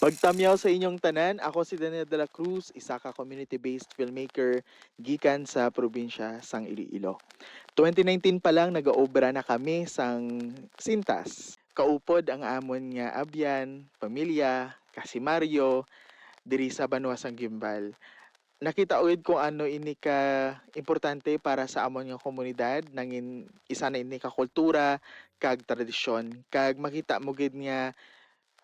Pagtamyaw sa inyong tanan, ako si Daniel de la Cruz, isa ka community-based filmmaker gikan sa probinsya sang Iloilo. 2019 pa lang nagaobra na kami sang Sintas. Kaupod ang amon nga abyan, pamilya, kasimaryo, diri sa Banwa sang Gimbal. Nakita uid kung ano ini ka importante para sa amon nga komunidad, nangin isa na ini ka kultura kag tradisyon, kag makita mo gid nga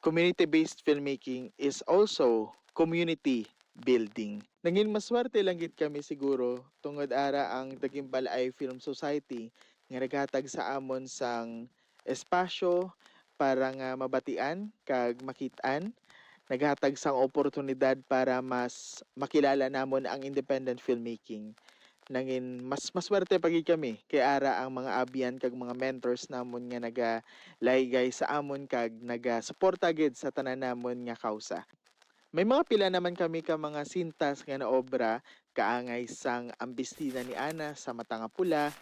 community-based filmmaking is also community building. Nangin maswerte lang gid kami siguro tungod ara ang Daguimbal Eye Film Society nga naghatag sa amon sang espasyo para nga mabatian kag makitaan, naghatag sang oportunidad para mas makilala namon ang independent filmmaking. Nangin mas maswerte pagi kami kay ara ang mga abyan kag mga mentors namon nga nagalaygay sa amon kag nagasuporta gid sa tanan namon nga kausa. May mga pila naman kami ka mga sintas nga naobra kaangay sang Ambistina ni Ana sa Matanga Pula,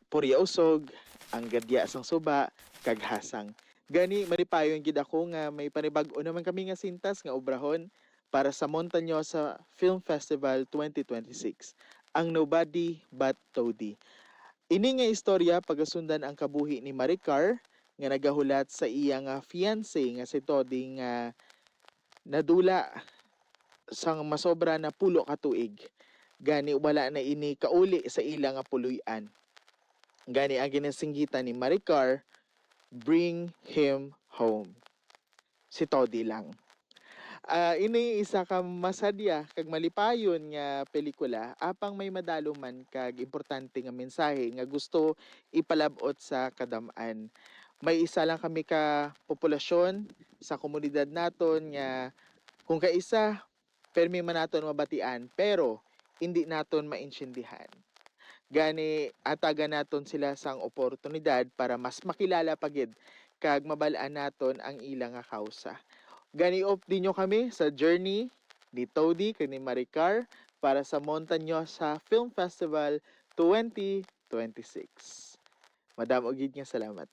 Purya Usog, Ang Gadya sang Suba, kag Hasang. Gani maripayon gid ako nga may panibag-o naman kami nga sintas nga obrahon para sa Montañosa Film Festival 2026, ang Nobody But Toady. Ini nga istorya pagasundan ang kabuhi ni Maricar nga nagahulat sa iya nga fiancé nga si Tody nga nadula sang masobra na pulo ka tuig. Gani wala na ini kauli sa ila nga puloy-an. Gani ang ginasinggitan ni Maricar, bring him home. Si Tody lang. Ini isa ka masadya kag malipayon nga pelikula apang may madaluman kag importante nga mensahe nga gusto ipalabot sa kadam-an. May isa lang kami ka populasyon sa komunidad naton nga kung kaisa permi man naton mabatian pero hindi naton maintindihan. Gani atagan naton sila sang oportunidad para mas makilala pagid kag mabal-an naton ang ilang nga kausa. Gani op dinyo kami sa journey ni Tody kag ni Maricar para sa Montañosa Film Festival 2026. Madam og gid nga salamat.